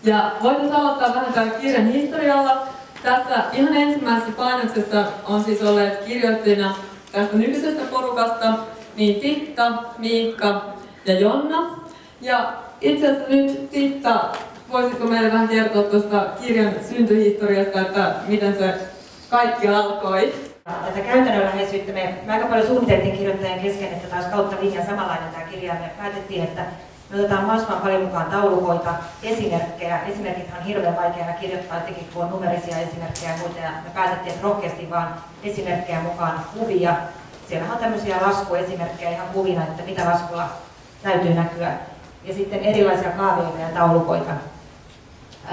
Ja voitaisiin aloittaa vähän tämän kirjan historialla. Tässä ihan ensimmäisessä painoksessa on siis olleet kirjoittajina tästä nykyisestä porukasta niin Titta, Miikka ja Jonna. Ja itse asiassa nyt Titta, voisitko meille vähän kertoa tuosta kirjan syntyhistoriasta, että miten se kaikki alkoi? Tätä käytännönläheisyyttä me aika paljon suunniteltiin kirjoittajien kesken, että tämä olisi kautta linjan samanlainen tämä kirja. Me päätettiin, että me otetaan mahdollisimman paljon mukaan taulukoita, esimerkkejä. Esimerkithän on hirveän vaikeaa kirjoittaa, etenkin kun on numerisia esimerkkejä ja muita. Ja me päätettiin, että rohkeasti vaan esimerkkejä mukaan, kuvia. Siellä on tämmöisiä laskuesimerkkejä ihan kuvina, että mitä laskulla täytyy näkyä. Ja sitten erilaisia kaavioita ja taulukoita.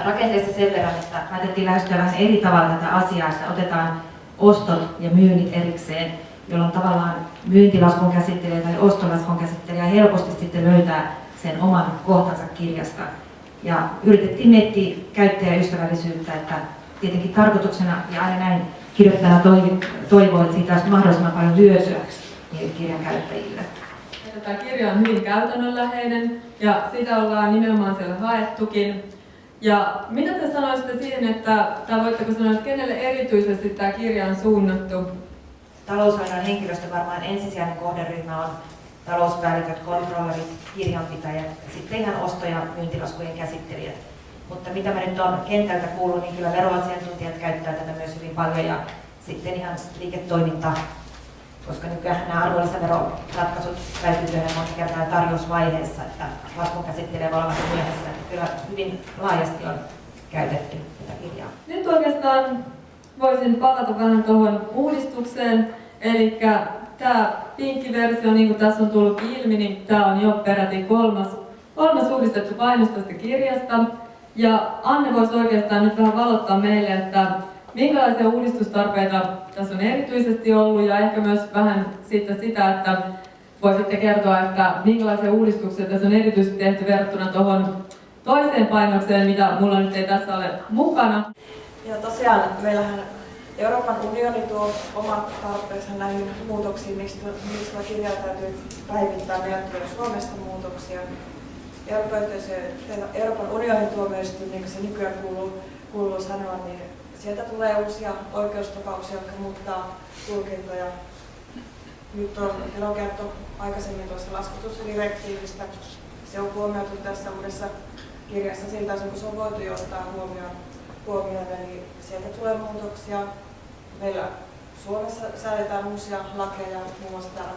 Rakenteesta sen verran, että päätettiin lähestyä vähän eri tavalla tätä asiaa, että otetaan ostot ja myynnit erikseen, jolloin tavallaan myyntilaskun käsittelijä tai ostolaskun käsittelijä helposti sitten löytää sen oman kohtansa kirjasta. Ja yritettiin miettiä käyttäjäystävällisyyttä, että tietenkin tarkoituksena ja aina näin kirjoittajana toivoo, että siitä olisi mahdollisimman paljon hyötyä niille kirjan käyttäjille. Tämä kirja on hyvin käytännönläheinen ja sitä ollaan nimenomaan siellä haettukin. Ja mitä te sanoisitte siihen, tai voitteko sanoa, että kenelle erityisesti tämä kirja on suunnattu? Taloushallinnon henkilöstö varmaan ensisijainen kohderyhmä on talouspäälliköt, kontrollerit, kirjanpitäjät, sitten ihan osto- ja myyntilaskujen käsittelijät. Mutta mitä mä nyt on kentältä kuullut, niin kyllä veroasiantuntijat käyttää tätä myös hyvin paljon ja sitten ihan liiketoiminta, koska nykyään nämä arvonlisäveroratkaisut täytyy tehdä monta kertaa tarjousvaiheessa, että laskun käsittelee valvonta myöhässä. Kyllä hyvin laajasti on käytetty tätä kirjaa. Nyt oikeastaan voisin palata vähän tuohon uudistukseen. Eli tämä pinkki versio, niin kuin tässä on tullut ilmi, niin tämä on jo peräti kolmas uudistettu painos tästä kirjasta. Ja Anne voisi oikeastaan nyt vähän valottaa meille, että minkälaisia uudistustarpeita tässä on erityisesti ollut ja ehkä myös vähän sitten sitä, että voisitte kertoa, että minkälaisia uudistuksia tässä on erityisesti tehty verrattuna tuohon toiseen painokseen, mitä mulla nyt ei tässä ole mukana. Ja tosiaan meillähän Euroopan unioni tuo omat tarpeensa näihin muutoksiin, miksi tämä kirja täytyy päivittää. Meillä tulee Suomesta muutoksia. Euroopan unionin tuomioistuin, niin kuin se nykyään kuuluu sanoa, niin sieltä tulee uusia oikeustapauksia, jotka muuttaa tulkintoja. Nyt on kerrottu aikaisemmin tuossa laskutusdirektiivistä. Se on huomioitu tässä uudessa kirjassa siltä osin, kun se on voitu jo ottaa huomioon. Eli sieltä tulee muutoksia. Meillä Suomessa säädetään uusia lakeja, muun muassa tämä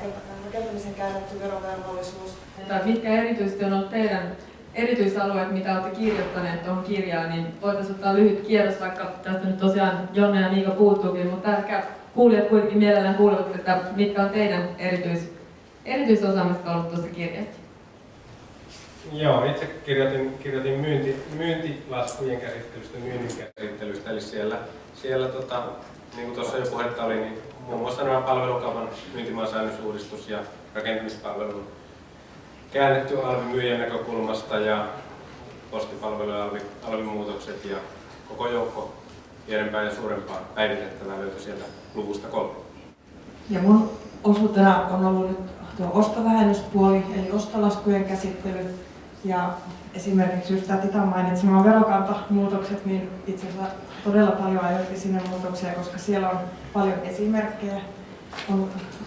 rakentamisen käännetty verovelvollisuus. Mitkä erityisesti on ollut teidän erityisalueet, mitä olette kirjoittaneet tuohon kirjaan, niin voitaisiin ottaa lyhyt kierros, vaikka tästä nyt tosiaan Jonna ja Miika puuttuukin, mutta ehkä kuulijat kuitenkin mielellään kuulevat, että mitkä on teidän erityisosaamista ollut tuossa kirjassa. Joo, itse kirjoitin myyntilaskujen käsittelystä, myynnin käsittelystä, eli siellä niin kuin tuossa jo puhetta oli, niin muun muassa nämä palvelukaupan myyntimaasäännösuudistus ja rakentamispalvelun käännetty alvi myyjän näkökulmasta ja postipalvelujen alvimuutokset ja koko joukko pienempää ja suurempaa päivitettävää löytyi sieltä luvusta 3. Ja mun osuutena on ollut nyt tuo ostovähennyspuoli, eli ostolaskujen käsittely. Ja esimerkiksi just tämä Titan mainitsema verokantamuutokset, niin itse asiassa todella paljon ajoitti sinne muutoksia, koska siellä on paljon esimerkkejä.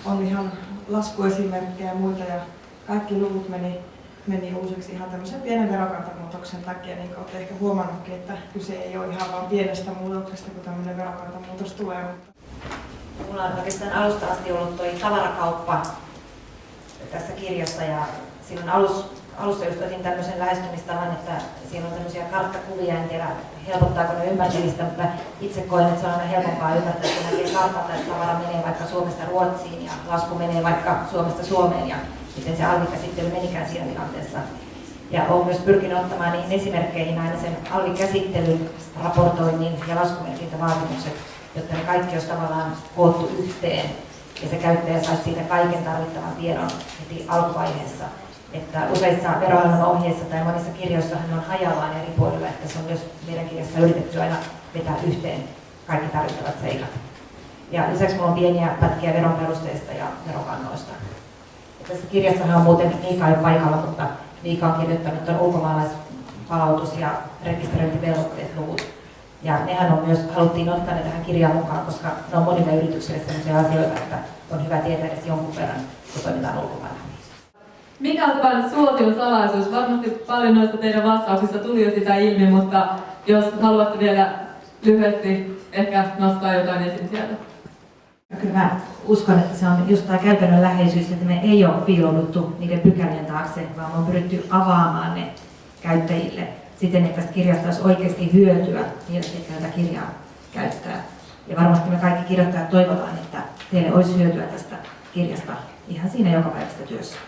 On ihan laskuesimerkkejä ja muita, ja kaikki luvut meni uusiksi ihan tämmöisen pienen verokantamuutoksen takia, niin kuin olette ehkä huomannutkin, että kyse ei ole ihan vain pienestä muutoksesta, kun tämmöinen verokantamuutos tulee. Mulla on oikeastaan alusta asti ollut tuo tavarakauppa tässä kirjassa, ja silloin alussa just otin tämmöisen lähestymistavan, että siinä on tämmöisiä karttakuvia, en tiedä helpottaako ne ymmärtämistä, mutta itse koen, että se on aina helpompaa ymmärtää, että näkee kartalta, että tavara menee vaikka Suomesta Ruotsiin ja lasku menee vaikka Suomesta Suomeen ja miten se alvikäsittely menikään siinä tilanteessa. Ja olen myös pyrkinyt ottamaan niihin esimerkkeihin aina sen alvikäsittelyn, raportoinnin ja laskumerkintävaatimukset, jotta ne kaikki olisi tavallaan koottu yhteen ja se käyttäjä saisi siitä kaiken tarvittavan tiedon heti alkuvaiheessa. Että useissa verohallinnon ohjeissa tai monissa kirjoissahan on hajallaan eri puolilla, että se on myös meidän kirjassa yritetty aina vetää yhteen kaikki tarvittavat seikat. Ja lisäksi minulla on pieniä pätkiä veronperusteista ja verokannoista. Ja tässä kirjassahan on muuten Miika jo paikalla, mutta Miika on kirjoittanut tuon palautus- ja rekisteröintivelvoitteet luvut. Ja nehän on myös, haluttiin ottaa ne tähän kirjaan mukaan, koska ne on monille yrityksille sellaisia asioita, että on hyvä tietää edes jonkun verran, kun toimitaan ulkomailla. Mikä on tämän suosion salaisuus? Varmasti paljon noista teidän vastauksista tuli jo sitä ilmi, mutta jos haluatte vielä lyhyesti ehkä nostaa jotain esiin sieltä. Ja kyllä mä uskon, että se on just tämä käytännön läheisyys, että me ei ole piilouduttu niiden pykälien taakse, vaan me on pyritty avaamaan ne käyttäjille siten, että tästä kirjasta olisi oikeasti hyötyä niille, jotka tätä kirjaa käyttää. Ja varmasti me kaikki kirjoittajat toivotaan, että teille olisi hyötyä tästä kirjasta ihan siinä jokapäiväisessä työssä.